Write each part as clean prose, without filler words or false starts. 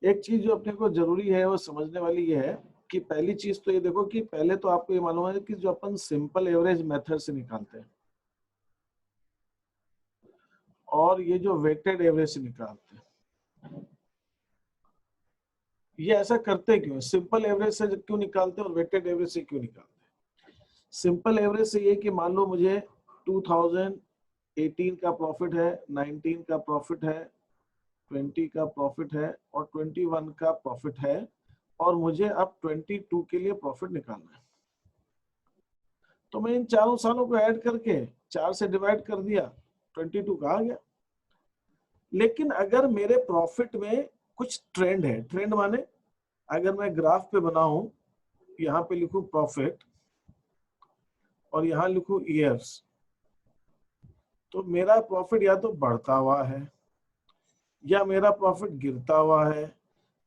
एक चीज जो अपने को जरूरी है वो समझने वाली ये है कि पहली चीज तो ये देखो कि पहले तो आपको ये मालूम है कि जो अपन सिंपल एवरेज मेथड से निकालते हैं और ये जो वेटेड एवरेज से निकालते हैं, ये ऐसा करते क्यों? सिंपल एवरेज से क्यों निकालते हैं और वेटेड एवरेज से क्यों निकालते हैं? सिंपल एवरेज से ये कि मान लो मुझे 2018 का प्रॉफिट है, 19 का प्रॉफिट है, 20 का प्रॉफिट है और 21 का प्रॉफिट है और मुझे अब 22 के लिए प्रॉफिट निकालना है। तो मैं इन चारों सालों को ऐड करके 4 से डिवाइड कर दिया, 22 का आ गया। लेकिन अगर मेरे प्रॉफिट में कुछ ट्रेंड है, ट्रेंड माने अगर मैं ग्राफ पे बनाऊं, यहाँ पे लिखूं प्रॉफिट और यहाँ लिखूं ईयर्स, तो मेरा प्रॉफिट या तो बढ़ता हुआ है या मेरा प्रॉफिट गिरता हुआ है।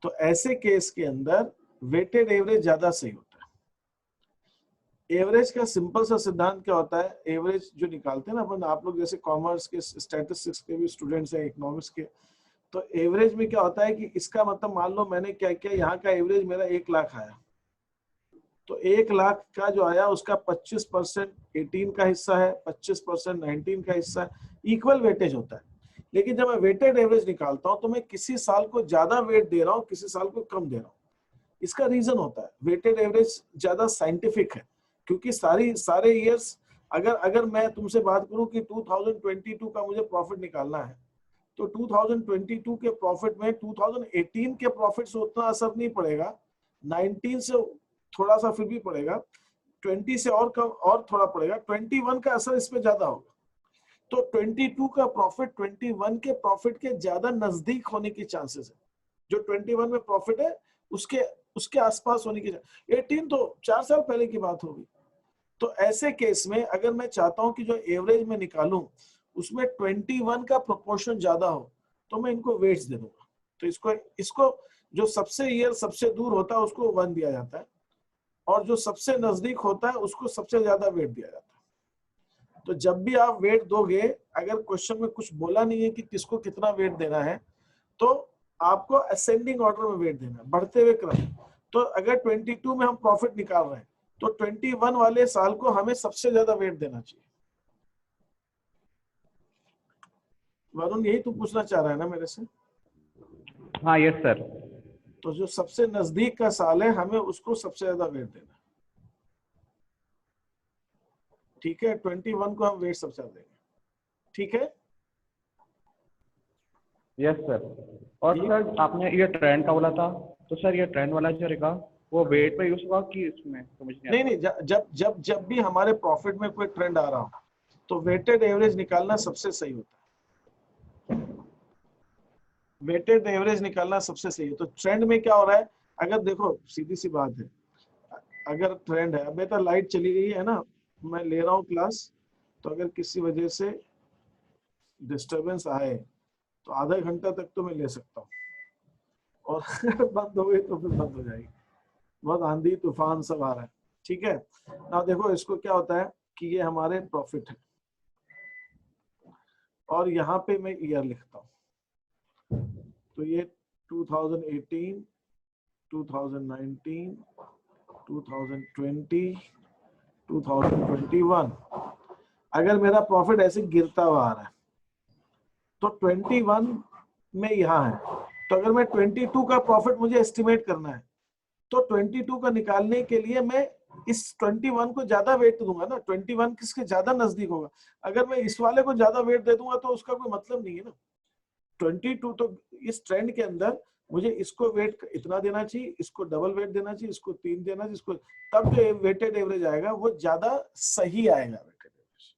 तो ऐसे केस के अंदर वेटेड एवरेज ज्यादा सही होता है। एवरेज का सिंपल सा सिद्धांत क्या होता है? एवरेज जो निकालते हैं ना अपन, आप लोग जैसे कॉमर्स के, स्टैटिस्टिक्स के भी स्टूडेंट्स हैं, इकोनॉमिक्स के, तो एवरेज में क्या होता है कि इसका मतलब मान लो मैंने क्या किया, यहाँ का एवरेज मेरा 1 लाख आया, तो 1 लाख का जो आया उसका 25% 18 का हिस्सा है, 25% 19 का हिस्सा है, इक्वल वेटेज होता है। लेकिन जब मैं वेटेड एवरेज निकालता हूं तो मैं किसी साल को ज्यादा वेट दे रहा हूं, किसी साल को कम दे रहा हूं। इसका रीजन होता है, वेटेड एवरेज ज्यादा साइंटिफिक है, क्योंकि सारे ईयर्स, अगर अगर मैं तुमसे बात करूं कि 2022 का मुझे प्रॉफिट निकालना है, तो 2022 के प्रॉफिट में 2018 के प्रॉफिट से उतना असर नहीं पड़ेगा, 19 से थोड़ा सा फिर भी पड़ेगा, 20 से और कम और थोड़ा पड़ेगा, 21 का असर इस पे ज्यादा होगा। तो 22 का प्रॉफिट 21 के प्रॉफिट के ज्यादा नजदीक होने की चांसेस है। जो 21 में प्रॉफिट है उसके उसके आसपास होने की, 18 तो 4 साल पहले की बात होगी। तो ऐसे केस में अगर मैं चाहता हूं कि जो एवरेज में निकालूं उसमें 21 का प्रोपोर्शन ज्यादा हो, तो मैं इनको वेट्स दे दूंगा। तो इसको इसको जो सबसे ईयर सबसे दूर होता है उसको 1 दिया जाता है और जो सबसे नजदीक होता है उसको सबसे ज्यादा वेट दिया जाता है। तो जब भी आप वेट दोगे, अगर क्वेश्चन में कुछ बोला नहीं है कि किसको कितना वेट देना है, तो आपको असेंडिंग ऑर्डर में वेट देना है, बढ़ते हुए क्रम। तो अगर 22 में हम प्रॉफिट निकाल रहे हैं तो 21 वाले साल को हमें सबसे ज्यादा वेट देना चाहिए। वरुण, यही तू पूछना चाह रहा है ना मेरे से? हाँ यस सर। तो जो सबसे नजदीक का साल है हमें उसको सबसे ज्यादा वेट देना, ठीक है? 21 को हम वेट सबसे ज्यादा देंगे, ठीक है? Yes sir. और सर आपने ये ट्रेंड का बोला था, तो सर ये ट्रेंड वाला जो रहेगा वो वेट पे यूज होगा कि इसमें समझ नहीं नहीं आता। नहीं, जब भी हमारे प्रॉफिट में कोई ट्रेंड आ रहा हो तो वेटेड एवरेज निकालना सबसे सही होता है। वेटेड एवरेज निकालना सबसे सही है। तो ट्रेंड में क्या हो रहा है, अगर देखो सीधी सी बात है, अगर ट्रेंड है, अब बेटा लाइट चली गई है ना, मैं ले रहा हूँ क्लास, तो अगर किसी वजह से डिस्टरबेंस आए तो आधा घंटा तक तो मैं ले सकता हूँ, और बंद हो गई तो फिर बंद हो जाएगी। बहुत आंधी तूफान सब आ रहा है, ठीक है ना? देखो इसको क्या होता है कि ये हमारे प्रॉफिट है और यहाँ पे मैं ईयर लिखता हूँ, तो ये 2018, 2019, 2020, 2021। अगर मेरा प्रॉफिट ऐसे गिरता हुआ आ रहा है तो 21 में यहाँ है, तो अगर मैं 22 का प्रॉफिट मुझे एस्टिमेट करना है तो 22 का निकालने के लिए मैं इस 21 को ज्यादा वेट दूंगा ना, 21 किसके ज्यादा नजदीक होगा। अगर मैं इस वाले को ज्यादा वेट दे दूंगा तो उसका कोई मतलब नहीं है ना। 22 तो इस ट्रेंड के अंदर मुझे इसको वेट इतना देना चाहिए, इसको डबल वेट देना चाहिए, इसको 3 देना चाहिए, इसको, तब जो वेटेड एवरेज आएगा वो ज्यादा सही आएगा वेटेड एवरेज।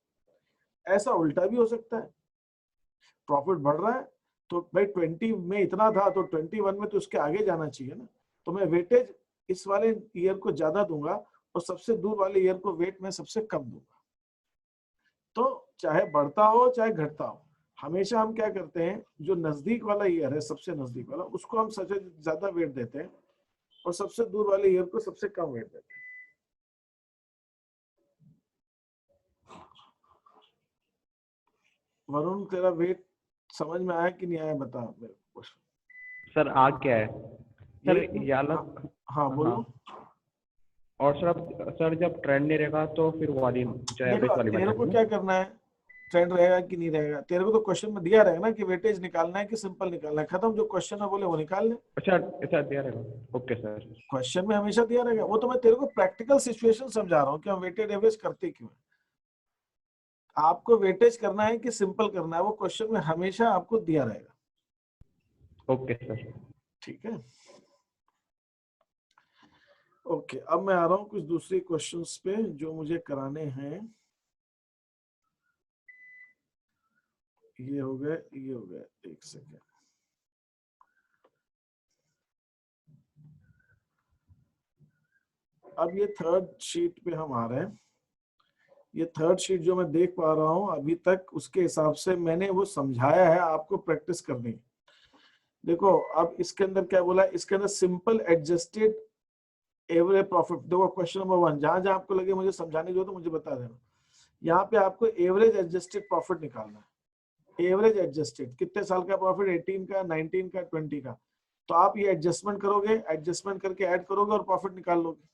ऐसा उल्टा भी हो सकता है, प्रॉफिट बढ़ रहा है तो भाई 20 में इतना था तो 21 में तो उसके आगे जाना चाहिए ना, तो मैं वेटेज इस वाले ईयर को ज्यादा दूंगा और सबसे दूर वाले ईयर को वेट में सबसे कम दूंगा। तो चाहे बढ़ता हो चाहे घटता हो, हमेशा हम क्या करते हैं, जो नजदीक वाला ईयर है सबसे नजदीक वाला उसको हम सबसे ज्यादा वेट देते हैं और सबसे दूर वाले ईयर को सबसे कम वेट देते हैं। वरुण, तेरा वेट समझ में आया कि नहीं आया, बता मेरे को। सर आ क्या है सर, ये अलग। हाँ बोलो। और सर जब ट्रेंड नहीं रहेगा तो फिर वाली जो एवरेज देखो वाली तेरे मेथड को में। क्या करना है, ट्रेंड रहेगा कि नहीं रहेगा, तेरे को तो क्वेश्चन में दिया रहेगा ना कि वेटेज निकालना है कि सिंपल निकालना है, खत्म। जो क्वेश्चन में बोले वो निकाल ले। अच्छा अच्छा, दिया रहेगा। Okay sir. क्वेश्चन में हमेशा दिया रहेगा, वो तो मैं तेरे को प्रैक्टिकल सिचुएशन समझा रहा हूँ कि हम वेटेड एवरेज करते क्यों है। आपको वेटेज करना है कि सिंपल करना है, वो क्वेश्चन में हमेशा आपको दिया रहेगा। Okay sir. ठीक है, ओके। अब मैं आ रहा हूँ कुछ दूसरे क्वेश्चंस पे जो मुझे कराने हैं। ये हो गए, ये हो गए, एक सेकेंड। अब ये थर्ड शीट पे हम आ रहे हैं। ये थर्ड शीट जो मैं देख पा रहा हूं अभी तक, उसके हिसाब से मैंने वो समझाया है, आपको प्रैक्टिस करनी है। देखो अब इसके अंदर क्या बोला है, इसके अंदर सिंपल एडजस्टेड एवरेज प्रॉफिट। देखो क्वेश्चन नंबर 1, जहां जहां आपको लगे मुझे समझाने जो तो मुझे बता देना। यहाँ पे आपको एवरेज एडजस्टेड प्रॉफिट निकालना है। एवरेज एडजस्टेड कितने साल का प्रॉफिट, 18 का, 19 का, 20 का। तो आप ये एडजस्टमेंट करोगे, एडजस्टमेंट करके ऐड करोगे और प्रॉफिट निकाल लोगे।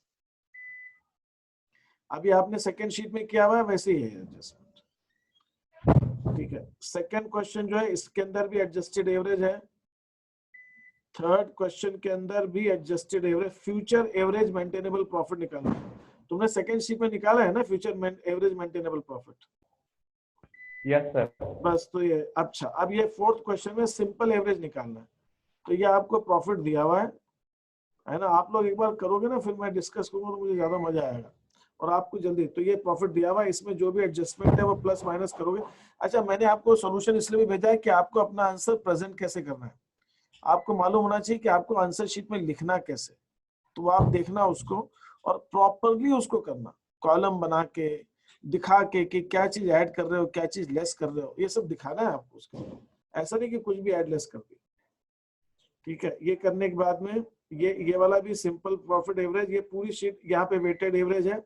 अभी आपने सेकंड शीट में किया हुआ है वैसे ही है एडजस्टमेंट। ठीक है, सेकंड क्वेश्चन जो है इसके अंदर भी एडजस्टेड एवरेज है। थर्ड क्वेश्चन के अंदर भी adjusted average, future average maintainable profit निकालना है। तुमने सेकंड शीट में निकाला है ना future average maintainable profit. Yes sir. बस तो ये अच्छा। अब ये फोर्थ क्वेश्चन में सिंपल एवरेज निकालना है। तो ये आपको प्रॉफिट दिया हुआ है ना। आप लोग एक बार करोगे ना, फिर मैं डिस्कस करूंगा तो मुझे ज्यादा मजा आएगा और आपको जल्दी। तो ये प्रॉफिट दिया हुआ है, इसमें जो भी एडजस्टमेंट है वो प्लस माइनस करोगे। अच्छा, मैंने आपको सॉल्यूशन इसलिए भी भेजा है कि आपको अपना आंसर प्रेजेंट कैसे करना है आपको मालूम होना चाहिए कि आपको आंसर शीट में लिखना कैसे। तो आप देखना उसको और प्रॉपरली उसको करना, कॉलम बना के दिखा के कि क्या चीज ऐड कर रहे हो, क्या चीज लेस कर रहे हो, ये सब दिखाना है आपको उसके। ऐसा नहीं कि कुछ भी ऐड लेस कर दिया। ठीक है, ये करने के बाद में ये वाला भी सिंपल प्रॉफिट एवरेज, ये पूरी शीट यहाँ पे वेटेड एवरेज है।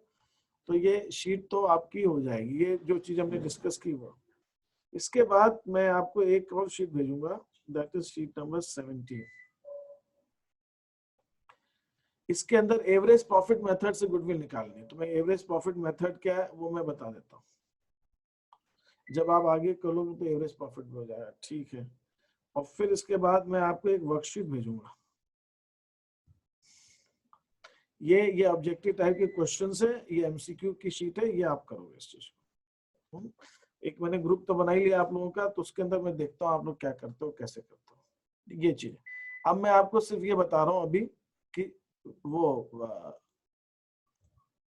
तो ये शीट तो आपकी हो जाएगी, ये जो चीज हमने डिस्कस की हुआ। इसके बाद मैं आपको एक और शीट भेजूंगा, दैट इज शीट नंबर 17। इसके अंदर एवरेज प्रॉफिट मेथड से गुडविल निकालनी है। तो मैं एवरेज प्रॉफिट मेथड क्या है वो मैं बता देता हूँ। जब आप आगे करोगे तो एवरेज प्रॉफिट में हो जाएगा। ठीक है, और फिर इसके बाद मैं आपको एक वर्कशीट भेजूंगा। ये ऑब्जेक्टिव टाइप के क्वेश्चन है, ये एमसीक्यू की शीट है, ये आप करोगे इस चीज को। एक मैंने ग्रुप तो बना ही लिया आप लोगों का, तो उसके अंदर मैं देखता हूँ आप लोग क्या करते हो, कैसे करते हो ये चीज। अब मैं आपको सिर्फ ये बता रहा हूँ अभी कि वो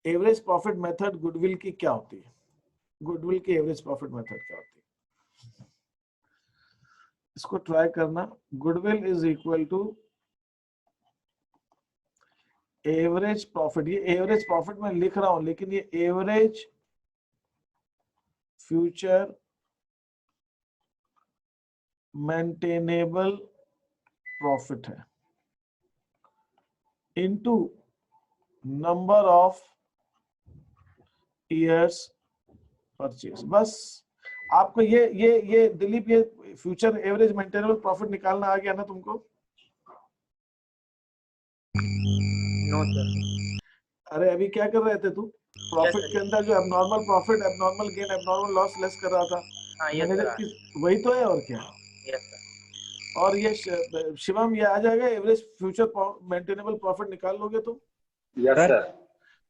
एवरेज प्रॉफिट मेथड गुडविल की क्या होती है। गुडविल की एवरेज प्रॉफिट मेथड क्या होती है, इसको ट्राई करना। Goodwill is equal to average profit. ये एवरेज प्रॉफिट मैं लिख रहा हूं, लेकिन ये एवरेज फ्यूचर मेंटेनेबल प्रॉफिट है into number of years purchase. बस आपको ये दिलीप, ये फ्यूचर एवरेज मेंटेनेबल प्रॉफिट निकालना आ गया ना तुमको? No sir. अरे अभी क्या कर रहे थे तू? प्रॉफिट के अंदर जो abnormal profit, abnormal gain, abnormal loss less कर रहा था हाँ यस मैनेजर सर। की, वही तो है और क्या। Yes sir. और ये शिवम ये आ जाएगा, एवरेज फ्यूचर मेंटेनेबल प्रॉफिट निकाल लोगे तुम? Yes sir sir.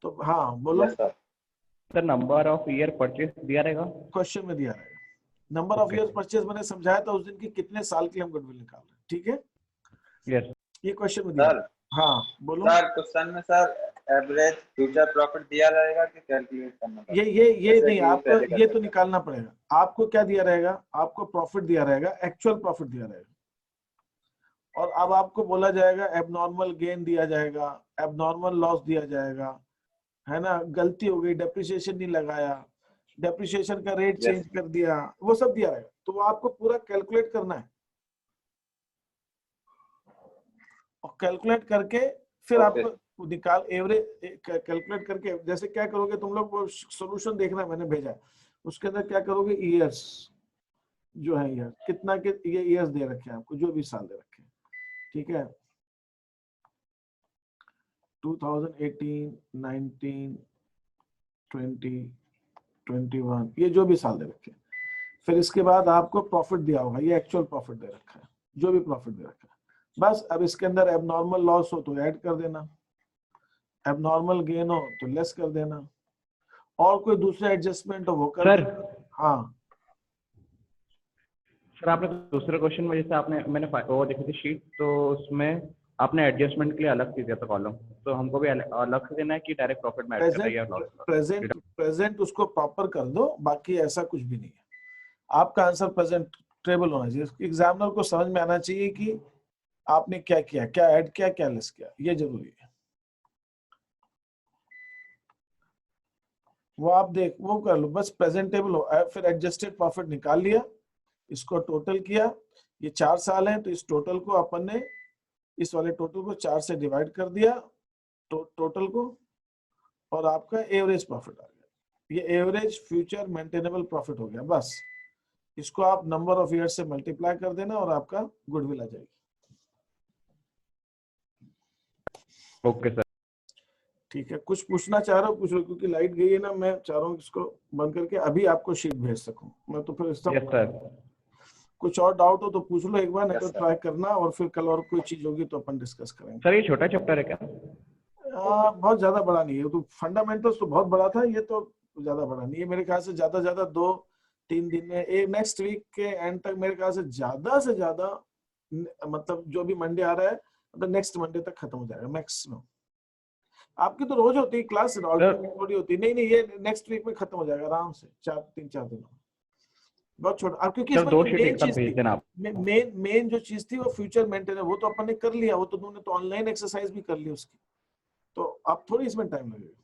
तो हाँ बोलो। Yes sir. Sir number of year purchase दिया रहेगा। क्वेश्चन में दिया रहेगा number of Okay. Years purchase. मैंने समझाया था उस दिन की कितने साल की हम गुडविल निकाल रहे हैं। ठीक है, यस ये क्वेश्चन में दिया। सर हाँ बोलो। सर क्वेश्चन में सर एवरेज फ्यूचर प्रॉफिट दिया रहेगा कि कैलकुलेट करना पड़ेगा? ये जैसे नहीं, कि आपको पहले ये करते तो थे। निकालना पड़ेगा। आपको क्या दिया रहेगा, आपको प्रॉफिट दिया रहेगा, एक्चुअल प्रॉफिट दिया रहेगा। और अब आपको बोला जाएगा एबनॉर्मल गेन दिया जाएगा, एबनॉर्मल लॉस दिया जाएगा, है ना। गलती हो गई, डेप्रिसिएशन नहीं लगाया, डेप्रिसिएशन का रेट यस। चेंज कर दिया, वो सब दिया रहेगा। तो वो आपको पूरा कैलकुलेट करना है और कैलकुलेट करके फिर ओके। आपको निकाल एवरेज कैलकुलेट करके। जैसे क्या करोगे तुम लोग, वो सोल्यूशन देखना मैंने भेजा है, उसके अंदर क्या करोगे, ईयर्स जो है, ईयर कितना के ये ईयर्स दे रखे हैं आपको, जो भी साल दे रखे हैं, ठीक है, 2018, 19, 20, 21, ये जो भी साल दे रखे। फिर इसके बाद आपको प्रॉफिट दिया होगा, ये एक्चुअल प्रॉफिट दे रखा है, जो भी प्रॉफिट दे रखा है। बस अब इसके अंदर एबनॉर्मल लॉस हो तो ऐड कर देना, एबनॉर्मल गेन हो तो लेस कर देना, और कोई दूसरा एडजस्टमेंट हो वो कर सर देना। हाँ सर, आपने दूसरे क्वेश्चन में जैसे आपने मैंने वो देखी थी शीट, तो उसमें आपने एडजस्टमेंट के लिए अलग से दिया था कॉलम, तो हमको भी अलग से देना है कि डायरेक्ट प्रॉफिट में ऐड करना है या लॉस? प्रेजेंट उसको प्रॉपर कर दो, बाकी ऐसा कुछ भी नहीं है। आपका आंसर प्रेजेंटेबल होना चाहिए, एग्जामिनर को समझ में आना चाहिए कि आपने क्या किया, क्या ऐड किया, क्या लेस किया, ये जरूरी है। वो आप वो कर लो, बस प्रेजेंटेबल हो। फिर एडजस्टेड प्रॉफिट निकाल लिया, इसको टोटल किया, ये 4 साल है तो इस टोटल को अपन ने, इस वाले टोटल को 4 से डिवाइड कर दिया टोटल को, और आपका एवरेज प्रॉफिट आ गया। ये एवरेज फ्यूचर मेंटेनेबल प्रॉफिट हो गया। बस इसको आप नंबर ऑफ ईयर से मल्टीप्लाई कर देना और आपका गुडविल आ जाएगी। Okay sir. ठीक है, कुछ पूछना चाह रहा हूँ पूछ लो, क्योंकि लाइट गई है ना, मैं चाह रहा हूँ इसको बंद करके अभी आपको शीट भेज सकूं। मैं तो फिर कुछ और डाउट हो तो पूछ लो एक बार, नहीं तो ट्राई करना, और फिर कल और कोई चीज होगी तो अपन डिस्कस करेंगे। सर ये छोटा चैप्टर है क्या? बहुत ज्यादा बड़ा नहीं है, तो फंडामेंटल्स तो बहुत बड़ा था, ये तो ज्यादा बड़ा नहीं है मेरे ख्याल से। ज्यादा 2-3 दिन में, नेक्स्ट वीक के एंड तक मेरे ख्याल से ज्यादा मतलब जो भी मंडे आ रहा है, मतलब नेक्स्ट मंडे तक खत्म हो जाएगा मैक्सिमम। आपकी तो रोज होती है क्लास, थोड़ी होती है। नहीं, ये नेक्स्ट वीक में खत्म हो जाएगा आराम से, 3-4 दिन। बहुत छोटा। अब क्योंकि मेन जो चीज थी वो फ्यूचर मेंटेनेंस, वो तो अपन ने कर लिया, वो तो तुमने तो ऑनलाइन एक्सरसाइज भी कर ली उसकी, तो अब थोड़ी इसमें टाइम लगेगा।